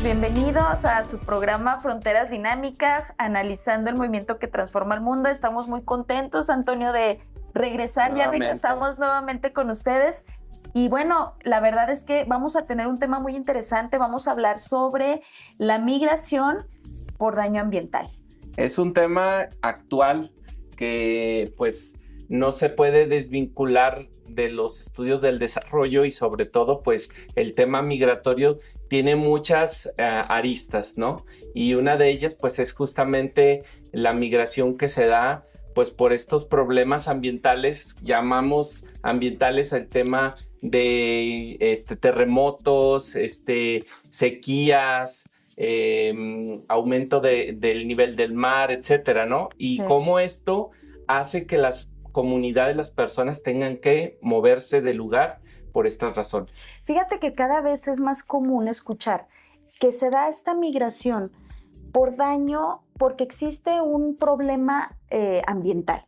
bienvenidos a su programa Fronteras Dinámicas, analizando el movimiento que transforma el mundo. Estamos muy contentos, Antonio, de regresar. Ya regresamos nuevamente con ustedes. Y bueno, la verdad es que vamos a tener un tema muy interesante. Vamos a hablar sobre la migración por daño ambiental. Es un tema actual que pues no se puede desvincular de los estudios del desarrollo y sobre todo pues el tema migratorio tiene muchas aristas, ¿no? Y una de ellas pues es justamente la migración que se da pues por estos problemas ambientales. Llamamos ambientales el tema de terremotos, sequías, aumento del nivel del mar, etcétera, ¿no? Y cómo esto hace que las comunidades, las personas tengan que moverse del lugar por estas razones. Fíjate que cada vez es más común escuchar que se da esta migración por daño, porque existe un problema ambiental.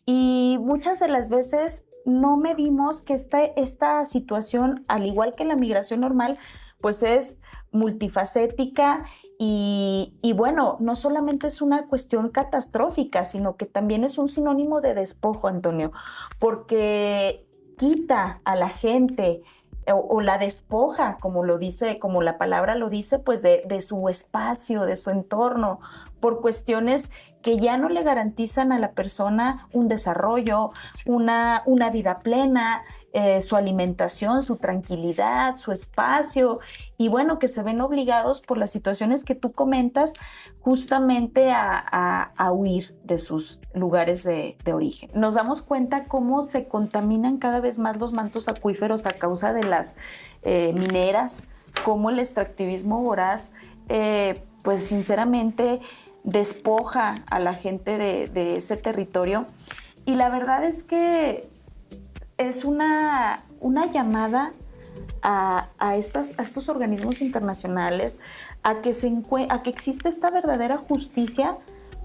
Y muchas de las veces no medimos que esta situación, al igual que la migración normal, pues es multifacética y bueno, no solamente es una cuestión catastrófica, sino que también es un sinónimo de despojo, Antonio, porque quita a la gente o la despoja, como lo dice, como la palabra lo dice, pues de su espacio, de su entorno, por cuestiones que ya no le garantizan a la persona un desarrollo, una vida plena, su alimentación, su tranquilidad, su espacio, y bueno, que se ven obligados por las situaciones que tú comentas justamente a huir de sus lugares de origen. Nos damos cuenta cómo se contaminan cada vez más los mantos acuíferos a causa de las mineras, cómo el extractivismo voraz, pues sinceramente despoja a la gente de ese territorio. Y la verdad es que es una llamada a estos organismos internacionales a que existe esta verdadera justicia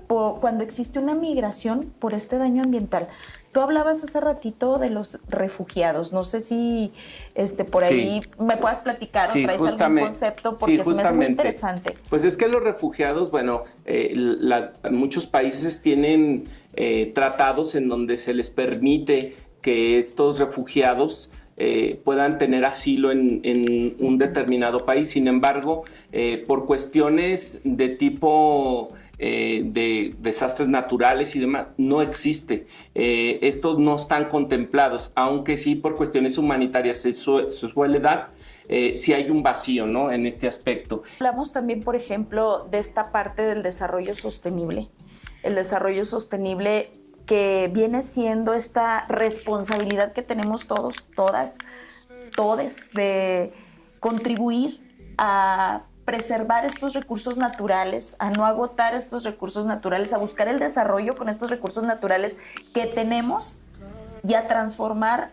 cuando existe una migración por este daño ambiental. Tú hablabas hace ratito de los refugiados. No sé si por ahí me puedas platicar o traes algún concepto, porque se me hace muy interesante. Pues es que los refugiados, bueno, muchos países tienen tratados en donde se les permite que estos refugiados puedan tener asilo en un determinado país. Sin embargo, por cuestiones de tipo de desastres naturales y demás, no existe. Estos no están contemplados, aunque sí por cuestiones humanitarias se suele dar. Sí hay un vacío, ¿no?, en este aspecto. Hablamos también, por ejemplo, de esta parte del desarrollo sostenible. El desarrollo sostenible que viene siendo esta responsabilidad que tenemos todos, todes, de contribuir a preservar estos recursos naturales, a no agotar estos recursos naturales, a buscar el desarrollo con estos recursos naturales que tenemos y a transformar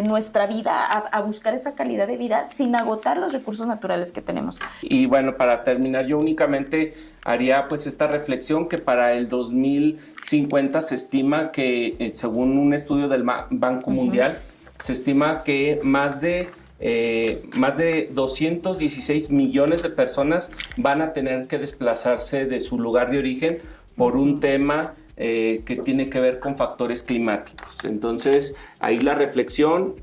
nuestra vida, a buscar esa calidad de vida sin agotar los recursos naturales que tenemos. Y bueno, para terminar, yo únicamente haría pues esta reflexión que para el 2050 se estima que, según un estudio del Banco Mundial, se estima que más de 216 millones de personas van a tener que desplazarse de su lugar de origen por un tema que tiene que ver con factores climáticos. Entonces, ahí la reflexión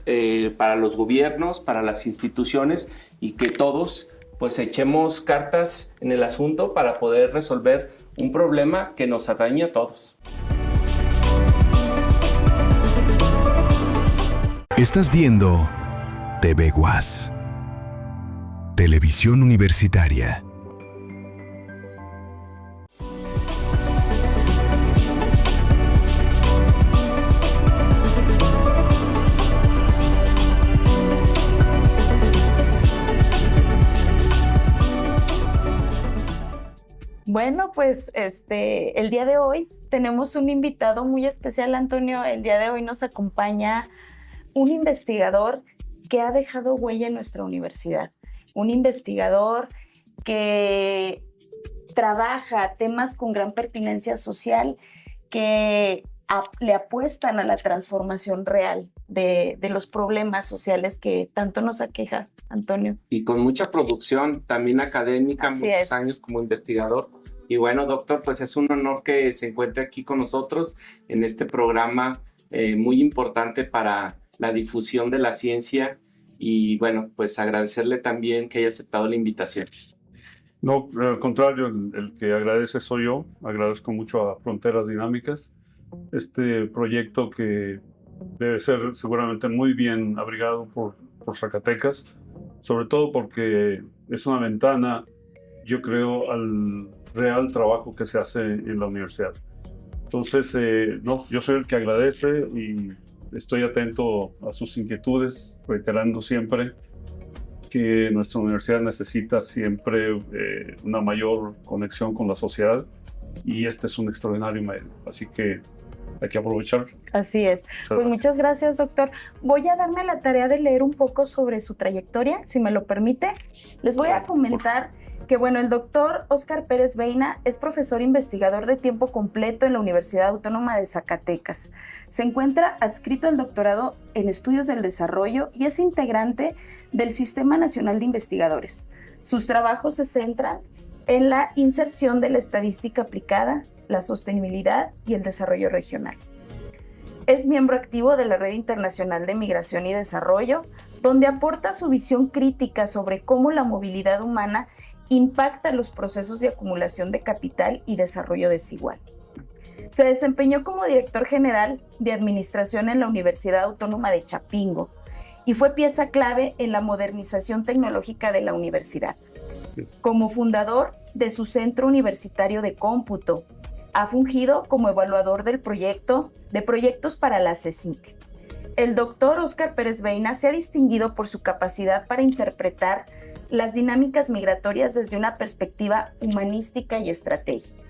para los gobiernos, para las instituciones, y que todos pues echemos cartas en el asunto para poder resolver un problema que nos atañe a todos. Estás viendo TV UAS, Televisión Universitaria. Bueno, pues el día de hoy tenemos un invitado muy especial, Antonio. El día de hoy nos acompaña un investigador que ha dejado huella en nuestra universidad, un investigador que trabaja temas con gran pertinencia social, que le apuestan a la transformación real de los problemas sociales que tanto nos aqueja, Antonio. Y con mucha producción, también académica, Así muchos es. años como investigador. Y bueno, doctor, pues es un honor que se encuentre aquí con nosotros en este programa muy importante para la difusión de la ciencia. Y bueno, pues agradecerle también que haya aceptado la invitación. No, al contrario, el que agradece soy yo. Agradezco mucho a Fronteras Dinámicas, este proyecto que debe ser seguramente muy bien abrigado por Zacatecas, sobre todo porque es una ventana, yo creo, al real trabajo que se hace en la universidad. Entonces, no, yo soy el que agradece y estoy atento a sus inquietudes, reiterando siempre que nuestra universidad necesita siempre una mayor conexión con la sociedad y este es un extraordinario medio, así que hay que aprovechar. Así es. Pues muchas gracias, doctor. Voy a darme la tarea de leer un poco sobre su trayectoria, si me lo permite. Les voy a comentar que, bueno, el doctor Óscar Pérez Beina es profesor investigador de tiempo completo en la Universidad Autónoma de Zacatecas. Se encuentra adscrito al doctorado en Estudios del Desarrollo y es integrante del Sistema Nacional de Investigadores. Sus trabajos se centran en la inserción de la estadística aplicada, la sostenibilidad y el desarrollo regional. Es miembro activo de la Red Internacional de Migración y Desarrollo, donde aporta su visión crítica sobre cómo la movilidad humana impacta los procesos de acumulación de capital y desarrollo desigual. Se desempeñó como director general de administración en la Universidad Autónoma de Chapingo y fue pieza clave en la modernización tecnológica de la universidad. Como fundador de su Centro Universitario de Cómputo, ha fungido como evaluador de proyectos para la CECIT. El doctor Óscar Pérez Beina se ha distinguido por su capacidad para interpretar las dinámicas migratorias desde una perspectiva humanística y estratégica.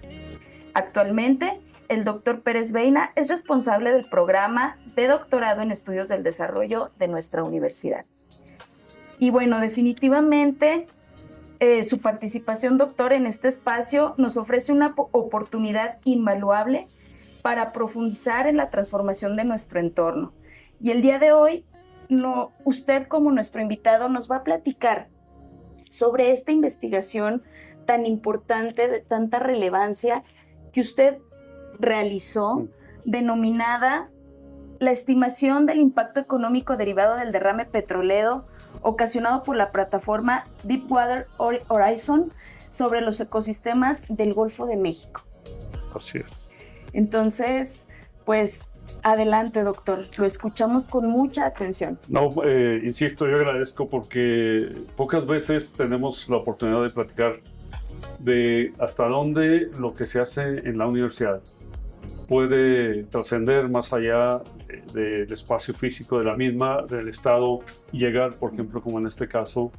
Actualmente, el doctor Pérez Beina es responsable del programa de doctorado en estudios del desarrollo de nuestra universidad. Y bueno, definitivamente su participación, doctor, en este espacio nos ofrece una oportunidad invaluable para profundizar en la transformación de nuestro entorno. Y el día de hoy, usted como nuestro invitado nos va a platicar sobre esta investigación tan importante, de tanta relevancia, que usted realizó, denominada la estimación del impacto económico derivado del derrame petrolero ocasionado por la plataforma Deepwater Horizon sobre los ecosistemas del Golfo de México. Así es. Entonces, pues adelante, doctor, lo escuchamos con mucha atención. No, insisto, yo agradezco porque pocas veces tenemos la oportunidad de platicar de hasta dónde lo que se hace en la universidad puede trascender más allá del espacio físico de la misma, del Estado, y llegar, por ejemplo, como en este caso,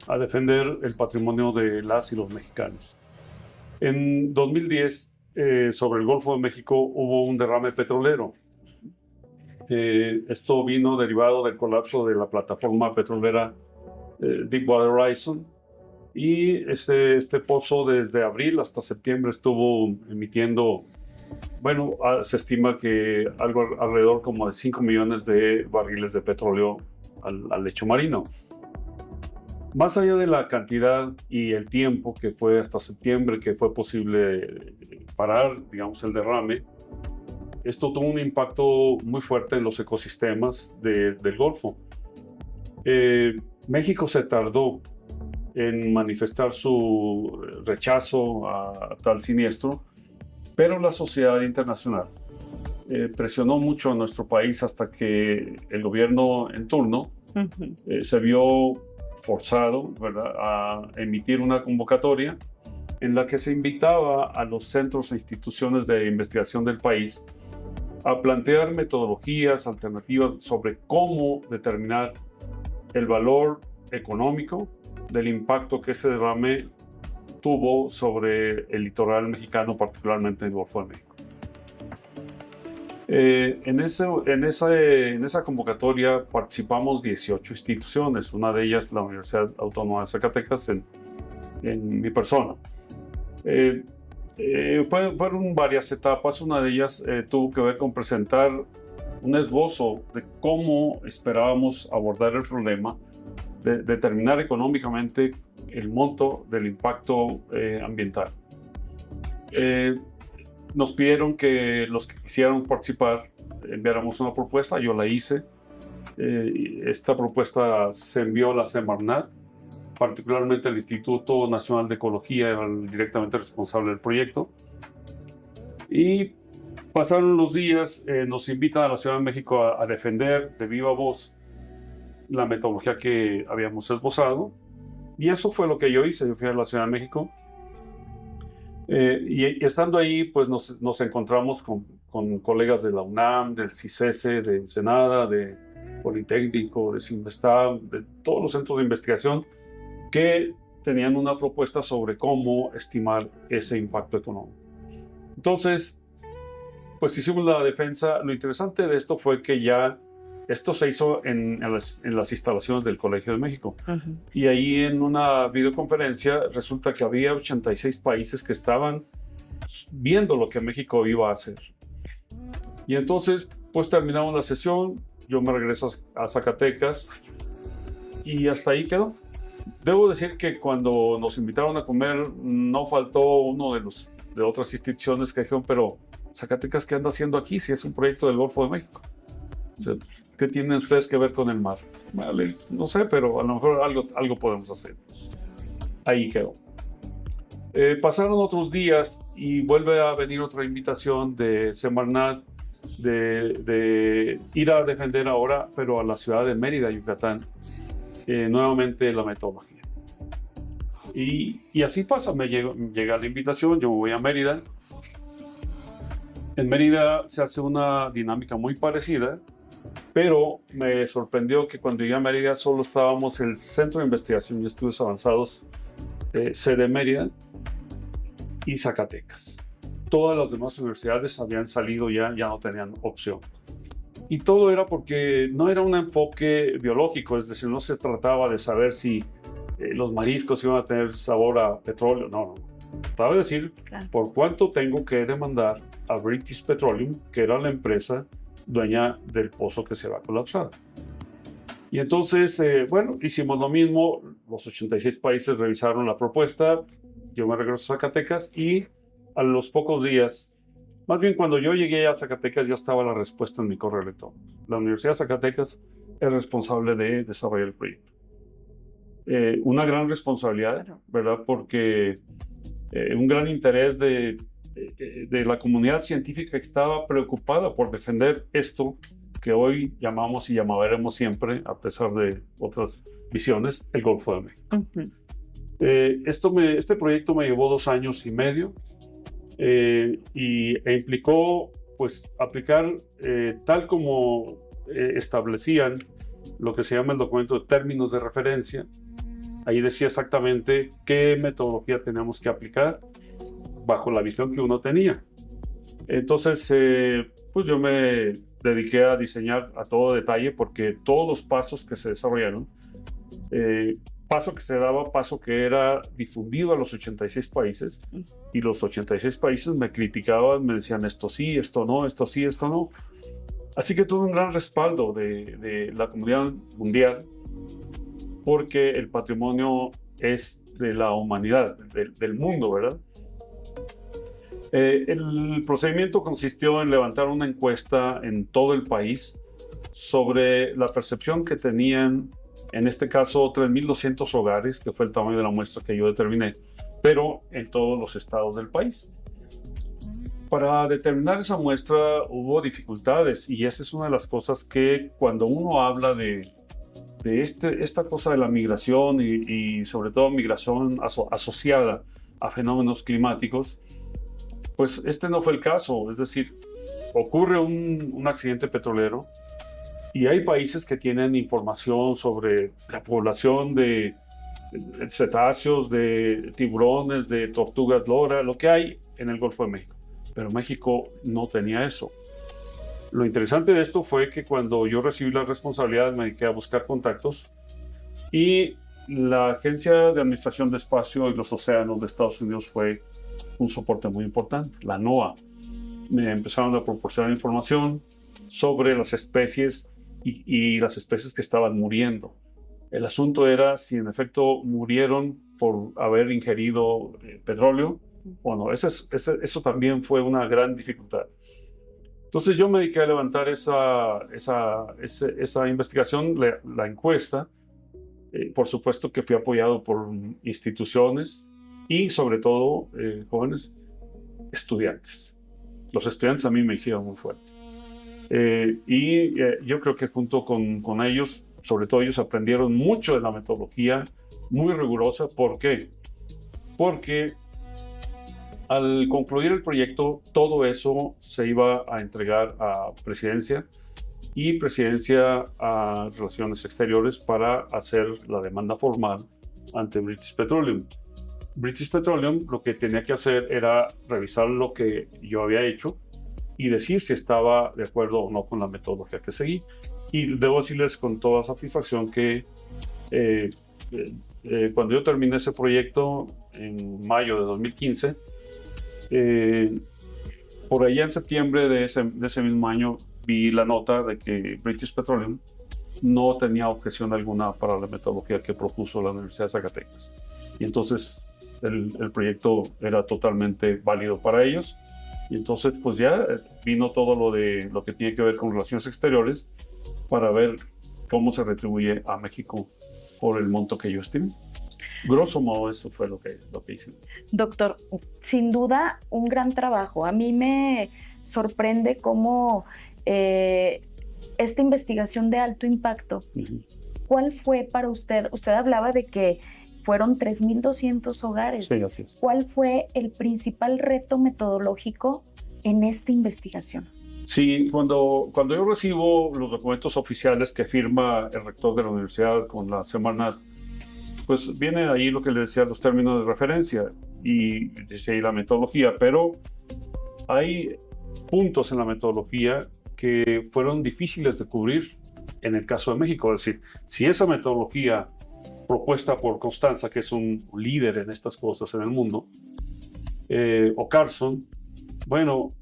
a defender el patrimonio de las y los mexicanos. En 2010, sobre el Golfo de México, hubo un derrame petrolero. Esto vino derivado del colapso de la plataforma petrolera Deepwater Horizon, y este pozo desde abril hasta septiembre estuvo emitiendo, bueno, se estima que algo alrededor como de 5 millones de barriles de petróleo al lecho marino. Más allá de la cantidad y el tiempo que fue hasta septiembre que fue posible parar, digamos, el derrame, esto tuvo un impacto muy fuerte en los ecosistemas del Golfo. México se tardó en manifestar su rechazo a tal siniestro, pero la sociedad internacional presionó mucho a nuestro país hasta que el gobierno en turno se vio forzado, ¿verdad?, a emitir una convocatoria en la que se invitaba a los centros e instituciones de investigación del país a plantear metodologías alternativas sobre cómo determinar el valor económico del impacto que ese derrame tuvo sobre el litoral mexicano, particularmente en el Golfo de México. En esa convocatoria participamos 18 instituciones, una de ellas la Universidad Autónoma de Zacatecas, en mi persona. Fueron varias etapas. Una de ellas tuvo que ver con presentar un esbozo de cómo esperábamos abordar el problema, de determinar económicamente el monto del impacto ambiental. Nos pidieron que los que quisieran participar enviáramos una propuesta, yo la hice. Esta propuesta se envió a la Semarnat, particularmente el Instituto Nacional de Ecología, era el directamente responsable del proyecto. Y pasaron los días, nos invitan a la Ciudad de México a defender de viva voz la metodología que habíamos esbozado. Y eso fue lo que yo hice. Yo fui a la Ciudad de México. Y estando ahí, pues nos encontramos con colegas de la UNAM, del CICESE, de Ensenada, de Politécnico, de Sinvestab, de todos los centros de investigación que tenían una propuesta sobre cómo estimar ese impacto económico. Entonces, pues hicimos la defensa. Lo interesante de esto fue que ya esto se hizo en las instalaciones del Colegio de México. Ujú. Y ahí en una videoconferencia resulta que había 86 países que estaban viendo lo que México iba a hacer. Y entonces, pues terminamos la sesión, yo me regreso a Zacatecas y hasta ahí quedó. Debo decir que cuando nos invitaron a comer, no faltó uno de otras instituciones que dijeron, pero Zacatecas, ¿qué anda haciendo aquí si es un proyecto del Golfo de México? O sea, ¿qué tienen ustedes que ver con el mar? Vale, no sé, pero a lo mejor algo podemos hacer. Ahí quedó. Pasaron otros días y vuelve a venir otra invitación de Semarnat de ir a defender ahora, pero a la ciudad de Mérida, Yucatán, nuevamente la metodología. Y así pasa, me llega la invitación, yo voy a Mérida. En Mérida se hace una dinámica muy parecida, pero me sorprendió que cuando llegué a Mérida solo estábamos el Centro de Investigación y Estudios Avanzados, sede Mérida, y Zacatecas. Todas las demás universidades habían salido ya no tenían opción. Y todo era porque no era un enfoque biológico, es decir, no se trataba de saber si los mariscos iban a tener sabor a petróleo, no. Trataba de decir, Claro. por cuánto tengo que demandar a British Petroleum, que era la empresa dueña del pozo que se va a colapsar. Y entonces, bueno, hicimos lo mismo, los 86 países revisaron la propuesta, yo me regreso a Zacatecas y a los pocos días, más bien cuando yo llegué a Zacatecas ya estaba la respuesta en mi correo electrónico. La Universidad de Zacatecas es responsable de desarrollar el proyecto. Una gran responsabilidad, ¿verdad? Porque un gran interés de la comunidad científica que estaba preocupada por defender esto que hoy llamamos y llamaremos siempre, a pesar de otras visiones, el Golfo de México. Ujú. Este proyecto me llevó 2 años y medio e implicó pues aplicar tal como establecían lo que se llama el documento de términos de referencia. Ahí decía exactamente qué metodología teníamos que aplicar bajo la visión que uno tenía. Entonces, pues yo me dediqué a diseñar a todo detalle porque todos los pasos que se desarrollaron, paso que se daba, paso que era difundido a los 86 países, y los 86 países me criticaban, me decían esto sí, esto no, esto sí, esto no. Así que tuve un gran respaldo de la comunidad mundial porque el patrimonio es de la humanidad, del mundo, ¿verdad? El procedimiento consistió en levantar una encuesta en todo el país sobre la percepción que tenían, en este caso 3.200 hogares, que fue el tamaño de la muestra que yo determiné, pero en todos los estados del país. Para determinar esa muestra hubo dificultades y esa es una de las cosas que cuando uno habla de esta cosa de la migración y sobre todo migración asociada a fenómenos climáticos, pues este no fue el caso. Es decir, ocurre un accidente petrolero y hay países que tienen información sobre la población de cetáceos, de tiburones, de tortugas lora, lo que hay en el Golfo de México. Pero México no tenía eso. Lo interesante de esto fue que cuando yo recibí la responsabilidad me dediqué a buscar contactos y la Agencia de Administración de Espacio y los Océanos de Estados Unidos fue un soporte muy importante, la NOAA. Me empezaron a proporcionar información sobre las especies y las especies que estaban muriendo. El asunto era si en efecto murieron por haber ingerido petróleo o no. Eso también fue una gran dificultad. Entonces yo me dediqué a levantar esa investigación, la encuesta. Por supuesto que fui apoyado por instituciones y sobre todo jóvenes estudiantes. Los estudiantes a mí me hicieron muy fuerte. Yo creo que junto con ellos, sobre todo ellos aprendieron mucho de la metodología, muy rigurosa. ¿Por qué? Porque al concluir el proyecto, todo eso se iba a entregar a Presidencia y Presidencia a Relaciones Exteriores para hacer la demanda formal ante British Petroleum. British Petroleum lo que tenía que hacer era revisar lo que yo había hecho y decir si estaba de acuerdo o no con la metodología que seguí. Y debo decirles con toda satisfacción que cuando yo terminé ese proyecto en mayo de 2015, por allá en septiembre de ese mismo año vi la nota de que British Petroleum no tenía objeción alguna para la metodología que propuso la Universidad de Zacatecas. Y entonces el proyecto era totalmente válido para ellos. Y entonces pues ya vino todo lo que tiene que ver con relaciones exteriores para ver cómo se retribuye a México por el monto que yo estimé. Grosso modo, eso fue lo que hice. Doctor, sin duda un gran trabajo. A mí me sorprende cómo esta investigación de alto impacto, ¿cuál fue para usted? Usted hablaba de que fueron 3,200 hogares. Sí, así es. ¿Cuál fue el principal reto metodológico en esta investigación? Sí, cuando yo recibo los documentos oficiales que firma el rector de la universidad con la Semarnat, pues viene ahí lo que le decía, los términos de referencia y dice ahí la metodología, pero hay puntos en la metodología que fueron difíciles de cubrir en el caso de México. Es decir, si esa metodología propuesta por Constanza, que es un líder en estas cosas en el mundo, o Carson, bueno,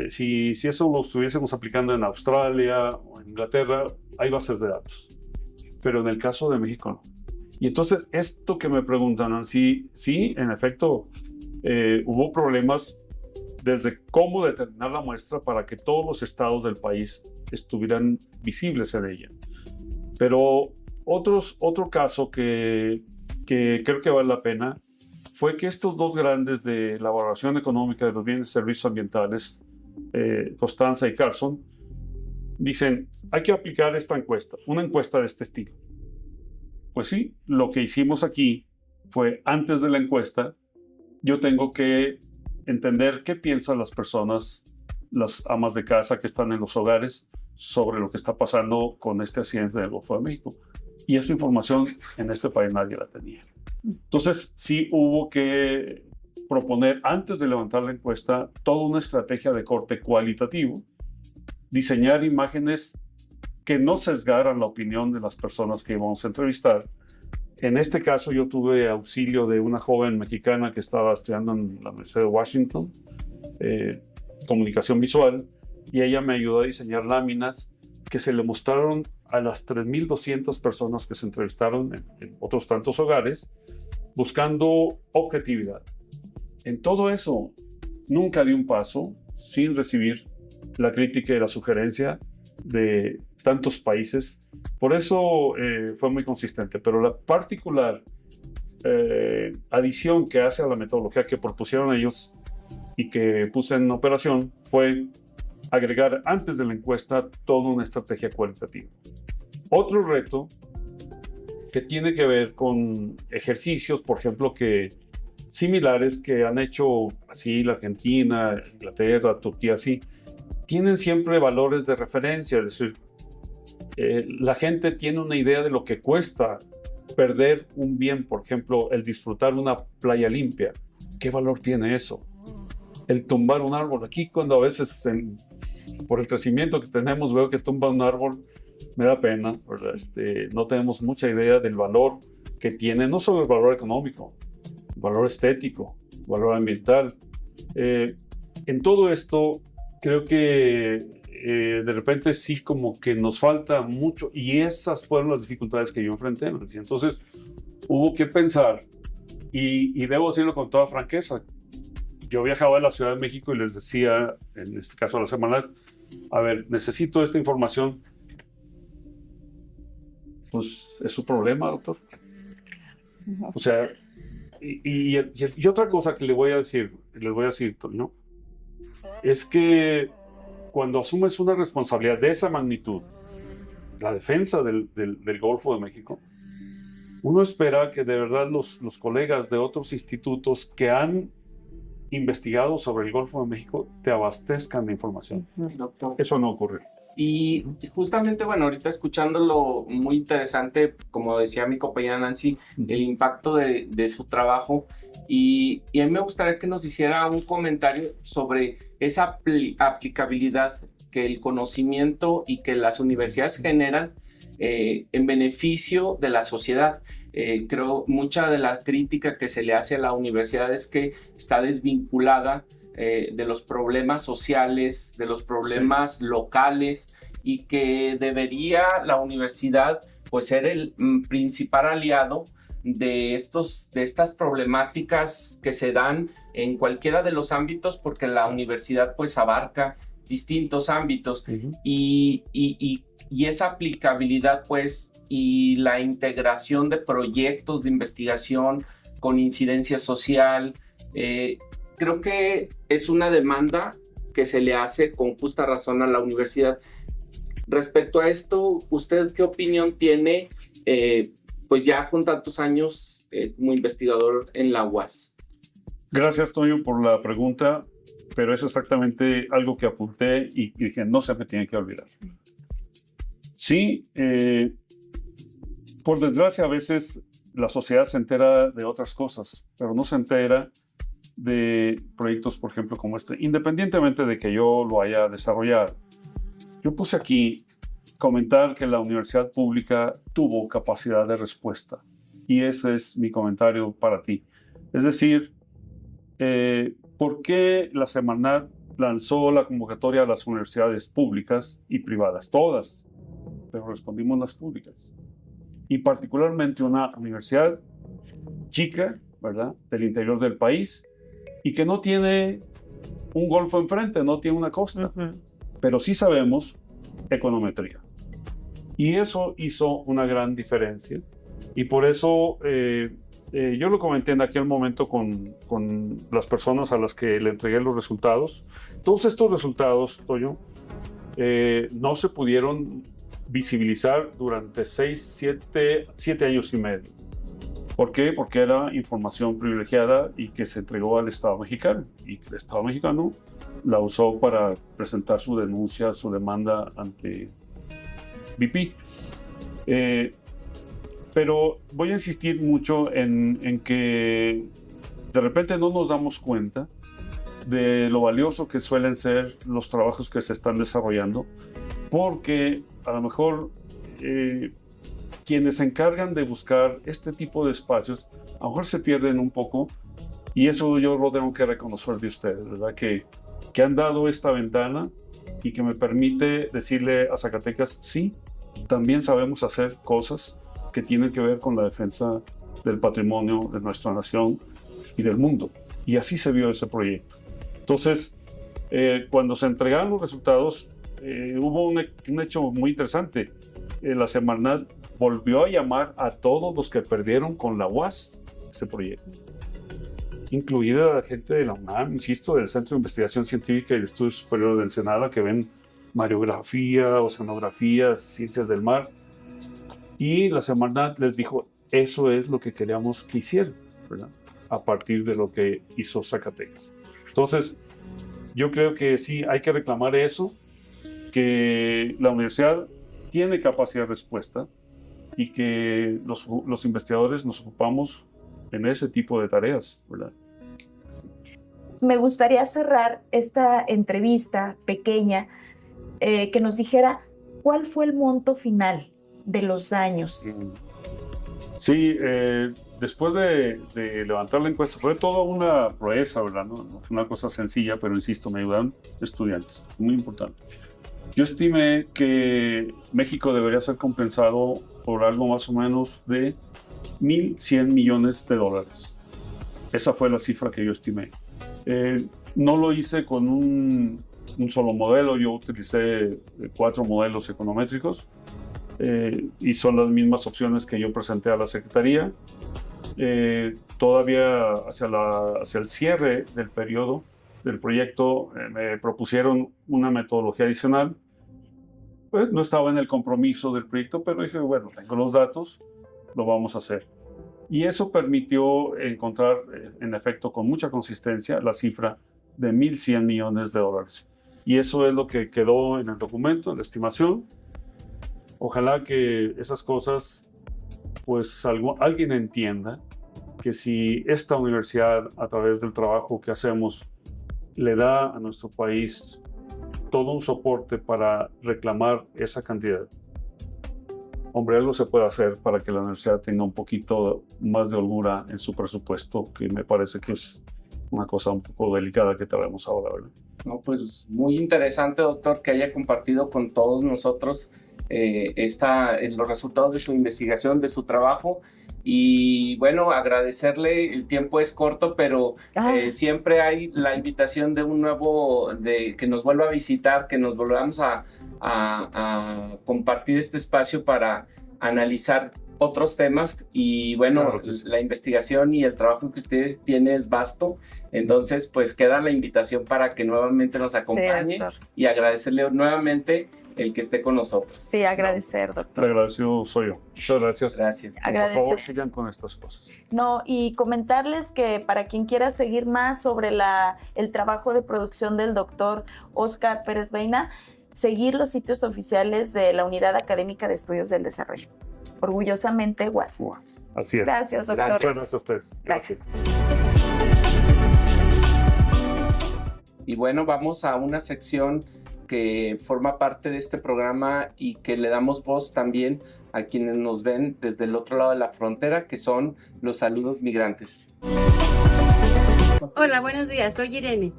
si eso lo estuviésemos aplicando en Australia o en Inglaterra, hay bases de datos, pero en el caso de México no. Y entonces esto que me preguntan, sí, en efecto, hubo problemas desde cómo determinar la muestra para que todos los estados del país estuvieran visibles en ella. Pero otro caso que creo que vale la pena fue que estos dos grandes de la valoración económica de los bienes y servicios ambientales, Constanza y Carson, dicen, hay que aplicar esta encuesta, una encuesta de este estilo. Pues sí, lo que hicimos aquí fue, antes de la encuesta, yo tengo que entender qué piensan las personas, las amas de casa que están en los hogares, sobre lo que está pasando con este accidente del Golfo de México. Y esa información en este país nadie la tenía. Entonces sí hubo que proponer, antes de levantar la encuesta, toda una estrategia de corte cualitativo, diseñar imágenes que no sesgaran la opinión de las personas que íbamos a entrevistar. En este caso yo tuve auxilio de una joven mexicana que estaba estudiando en la Universidad de Washington, comunicación visual, y ella me ayudó a diseñar láminas que se le mostraron a las 3,200 personas que se entrevistaron en otros tantos hogares, buscando objetividad. En todo eso, nunca di un paso sin recibir la crítica y la sugerencia de tantos países. Por eso fue muy consistente. Pero la particular adición que hace a la metodología que propusieron ellos y que puse en operación fue agregar antes de la encuesta toda una estrategia cualitativa. Otro reto que tiene que ver con ejercicios, por ejemplo, similares que han hecho así la Argentina, Inglaterra, Turquía, así, tienen siempre valores de referencia. Es decir, la gente tiene una idea de lo que cuesta perder un bien, por ejemplo, el disfrutar una playa limpia. ¿Qué valor tiene eso? El tumbar un árbol. Aquí cuando a veces por el crecimiento que tenemos veo que tumba un árbol, me da pena, ¿verdad? No tenemos mucha idea del valor que tiene, no solo el valor económico, el valor estético, el valor ambiental. En todo esto, creo que de repente sí como que nos falta mucho y esas fueron las dificultades que yo enfrenté. Entonces hubo que pensar y debo decirlo con toda franqueza. Yo viajaba a la Ciudad de México y les decía, en este caso a la semanal, a ver, necesito esta información. Pues es su problema, doctor. O sea, y otra cosa que les voy a decir, ¿no? Es que cuando asumes una responsabilidad de esa magnitud, la defensa del Golfo de México, uno espera que de verdad los colegas de otros institutos que han investigado sobre el Golfo de México te abastezcan de información. Doctor. Eso no ocurre. Y justamente, bueno, ahorita escuchándolo, muy interesante, como decía mi compañera Nancy, el impacto de su trabajo. Y a mí me gustaría que nos hiciera un comentario sobre esa aplicabilidad que el conocimiento y que las universidades generan en beneficio de la sociedad. Creo mucha de la crítica que se le hace a la universidad es que está desvinculada de los problemas sociales, de los problemas locales, y que debería la universidad pues ser el principal aliado de estas problemáticas que se dan en cualquiera de los ámbitos, porque la universidad pues abarca distintos ámbitos. Y esa aplicabilidad pues y la integración de proyectos de investigación con incidencia social, creo que es una demanda que se le hace con justa razón a la universidad. Respecto a esto, ¿usted qué opinión tiene, pues ya con tantos años como investigador en la UAS? Gracias, Toño, por la pregunta, pero es exactamente algo que apunté y dije, no se me tiene que olvidar. Sí, por desgracia a veces la sociedad se entera de otras cosas, pero no se entera de proyectos, por ejemplo, como este, independientemente de que yo lo haya desarrollado. Yo puse aquí comentar que la universidad pública tuvo capacidad de respuesta, y ese es mi comentario para ti. Es decir, ¿por qué la Semarnat lanzó la convocatoria a las universidades públicas y privadas? Todas, pero respondimos las públicas. Y particularmente una universidad chica, ¿verdad?, del interior del país, y que no tiene un golfo enfrente, no tiene una costa, pero sí sabemos econometría. Y eso hizo una gran diferencia. Y por eso yo lo comenté en aquel momento con las personas a las que le entregué los resultados. Todos estos resultados, Toño, no se pudieron visibilizar durante 7 años y medio. ¿Por qué? Porque era información privilegiada y que se entregó al Estado mexicano, y el Estado mexicano la usó para presentar su denuncia, su demanda ante BP. Pero voy a insistir mucho en que de repente no nos damos cuenta de lo valioso que suelen ser los trabajos que se están desarrollando, porque a lo mejor quienes se encargan de buscar este tipo de espacios a lo mejor se pierden un poco, y eso yo lo tengo que reconocer de ustedes, ¿verdad? Que han dado esta ventana y que me permite decirle a Zacatecas, sí, también sabemos hacer cosas que tienen que ver con la defensa del patrimonio de nuestra nación y del mundo. Y así se vio ese proyecto. Entonces, cuando se entregaron los resultados, hubo un hecho muy interesante. La Semarnat volvió a llamar a todos los que perdieron con la UAS ese proyecto, incluida la gente de la UNAM, insisto, del Centro de Investigación Científica y el Estudio Superior de Ensenada, que ven mareografía, oceanografía, ciencias del mar. Y la Semarnat les dijo, eso es lo que queríamos que hicieran, ¿verdad?, a partir de lo que hizo Zacatecas. Entonces, yo creo que sí, hay que reclamar eso, que la universidad tiene capacidad de respuesta y que los investigadores nos ocupamos en ese tipo de tareas, ¿verdad? Me gustaría cerrar esta entrevista pequeña que nos dijera cuál fue el monto final de los daños. Sí, después de levantar la encuesta, fue toda una proeza, ¿verdad? No fue una cosa sencilla, pero insisto, me ayudaron estudiantes, muy importante. Yo estimé que México debería ser compensado por algo más o menos de 1.100 millones de dólares. Esa fue la cifra que yo estimé. No lo hice con un solo modelo, yo utilicé 4 modelos econométricos. Y son las mismas opciones que yo presenté a la Secretaría. Todavía hacia el cierre del periodo del proyecto me propusieron una metodología adicional. Pues no estaba en el compromiso del proyecto, pero dije, bueno, tengo los datos, lo vamos a hacer. Y eso permitió encontrar, en efecto, con mucha consistencia, la cifra de 1.100 millones de dólares. Y eso es lo que quedó en el documento, en la estimación. Ojalá que esas cosas, pues alguien entienda que si esta universidad, a través del trabajo que hacemos, le da a nuestro país todo un soporte para reclamar esa cantidad, hombre, algo se puede hacer para que la universidad tenga un poquito más de holgura en su presupuesto, que me parece que es una cosa un poco delicada que tenemos ahora, ¿verdad? No, pues muy interesante, doctor, que haya compartido con todos nosotros los resultados de su investigación, de su trabajo. Y bueno, agradecerle, el tiempo es corto, pero siempre hay la invitación de un nuevo, de que nos vuelva a visitar, que nos volvamos a compartir este espacio para analizar otros temas. Y bueno, Claro que sí. La investigación y el trabajo que usted tiene es vasto, entonces pues queda la invitación para que nuevamente nos acompañe, doctor. y agradecerle nuevamente el que esté con nosotros. Sí, agradecer, El doctor. agradecido soy yo. Muchas gracias. Gracias. Por favor, Agradecer. sigan con estas cosas. No, y comentarles que para quien quiera seguir más sobre el trabajo de producción del doctor Óscar Pérez Beina, seguir los sitios oficiales de la Unidad Académica de Estudios del Desarrollo. Orgullosamente, UAS. Así es. Gracias, doctor. Gracias. Muchas gracias a ustedes. Gracias. Y bueno, vamos a una sección que forma parte de este programa y que le damos voz también a quienes nos ven desde el otro lado de la frontera, que son los saludos migrantes. Hola, buenos días, soy Irene.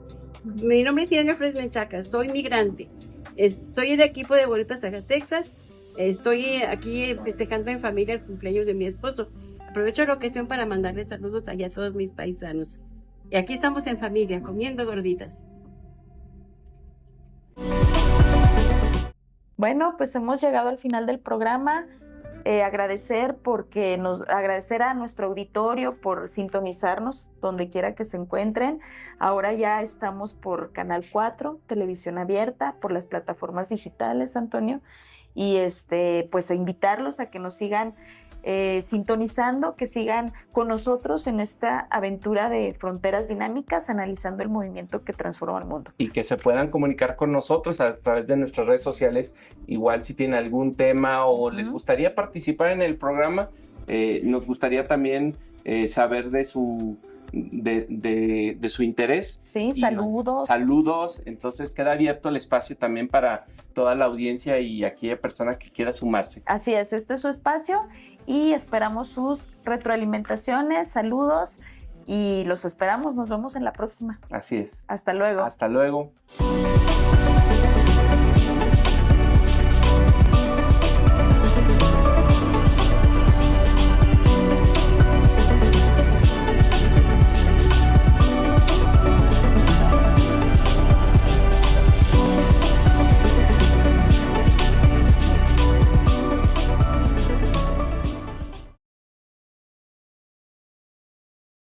Mi nombre es Irene Flores Menchaca, soy migrante. Estoy en el equipo de Bonitas, Texas. Estoy aquí festejando en familia el cumpleaños de mi esposo. Aprovecho la ocasión para mandarles saludos allá a todos mis paisanos. Y aquí estamos en familia, comiendo gorditas. Bueno, pues hemos llegado al final del programa. Agradecer a nuestro auditorio por sintonizarnos donde quiera que se encuentren. Ahora ya estamos por Canal 4, Televisión Abierta, por las plataformas digitales, Antonio. Y pues a invitarlos a que nos sigan sintonizando, que sigan con nosotros en esta aventura de Fronteras Dinámicas, analizando el movimiento que transforma el mundo. Y que se puedan comunicar con nosotros a través de nuestras redes sociales. Igual si tienen algún tema o les gustaría participar en el programa, nos gustaría también saber de su interés. Sí, saludos. Saludos. Entonces queda abierto el espacio también para toda la audiencia y aquella persona que quiera sumarse. Así es, este es su espacio y esperamos sus retroalimentaciones, saludos y los esperamos. Nos vemos en la próxima. Así es. Hasta luego. Hasta luego.